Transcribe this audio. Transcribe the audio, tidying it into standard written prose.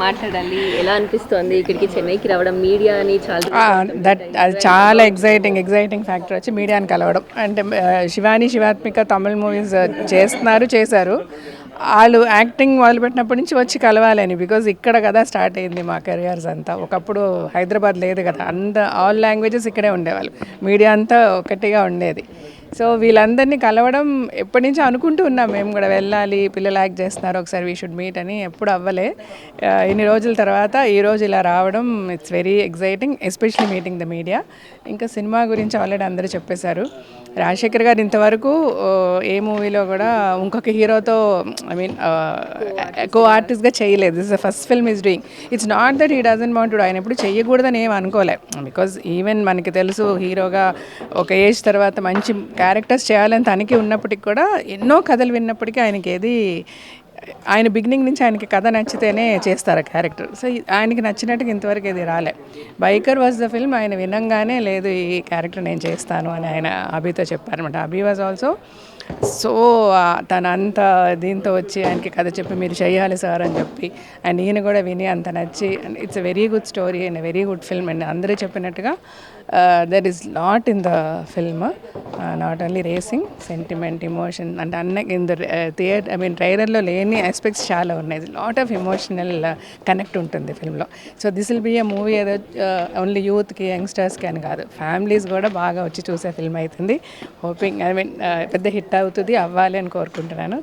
మాట్లాడాలి. ఎలా అనిపిస్తుంది ఇక్కడికి చెన్నైకి రావడం, మీడియాని అది చాలా ఎగ్జైటింగ్ ఫ్యాక్టర్ వచ్చి మీడియాని కలవడం. అంటే శివాని శివాత్మిక తమిళ్ మూవీస్ చేశారు. వాళ్ళు యాక్టింగ్ మొదలుపెట్టినప్పటి నుంచి వచ్చి కలవాలని, బికాజ్ ఇక్కడ కదా స్టార్ట్ అయింది మా కెరియర్స్ అంతా. ఒకప్పుడు హైదరాబాద్ లేదు కదా, ఆల్ లాంగ్వేజెస్ ఇక్కడే ఉండేవాళ్ళు, మీడియా అంతా ఒకటిగా ఉండేది. సో వీళ్ళందరినీ కలవడం ఎప్పటి నుంచో అనుకుంటూ ఉన్నాం మేము కూడా, వెళ్ళాలి, పిల్లలు యాక్ట్ చేస్తున్నారు, ఒకసారి వీ షుడ్ మీట్ అని. ఎప్పుడు అవ్వలే. ఇన్ని రోజుల తర్వాత ఈరోజు ఇలా రావడం, it's very exciting, especially meeting the media. ఇంకా సినిమా గురించి ఆల్రెడీ అందరూ చెప్పేశారు. రాజశేఖర్ గారు ఇంతవరకు ఏ మూవీలో కూడా ఇంకొక హీరోతో కో ఆర్టిస్ట్గా చేయలేదు. This the first film is doing. It's not that he doesn't want to, ఆయన ఎప్పుడు చేయకూడదని ఏం అనుకోలే. బికాజ్ ఈవెన్ మనకి తెలుసు, హీరోగా ఒక ఏజ్ తర్వాత మంచి క్యారెక్టర్స్ చేయాలని తనకి ఉన్నప్పటికి కూడా, ఎన్నో కథలు విన్నప్పటికీ ఆయన బిగినింగ్ నుంచి ఆయనకి కథ నచ్చితేనే చేస్తారు క్యారెక్టర్. సో ఆయనకి నచ్చినట్టుగా ఇంతవరకు ఇది రాలే. బైకర్ వాజ్ ద ఫిల్మ్, ఆయన వినంగానే లేదు ఈ క్యారెక్టర్ నేను చేస్తాను అని ఆయన అభితో చెప్పారనమాట. అభి వాజ్ ఆల్సో సో తన అంత దీంతో వచ్చి ఆయనకి కథ చెప్పి మీరు చేయాలి సార్ అని చెప్పి, అండ్ ఈయన కూడా విని అంత నచ్చి, and it's a very good story and very good film. And అందరూ చెప్పినట్టుగా there is lot in the film, not only racing, sentiment, emotion, అంటే ఇన్ ద ట్రైలర్లో లేని ఆస్పెక్ట్స్ చాలా ఉన్నాయి. లాట్ ఆఫ్ ఎమోషనల్ కనెక్ట్ ఉంటుంది ఫిల్మ్లో. So this will be a movie ఏదో ఓన్లీ యూత్కి, యంగ్స్టర్స్కి అని కాదు, ఫ్యామిలీస్ కూడా బాగా వచ్చి చూసే ఫిల్మ్ అవుతుంది. హోపింగ్ పెద్ద హిట్ అవుతుంది, అవ్వాలి అని కోరుకుంటున్నాను.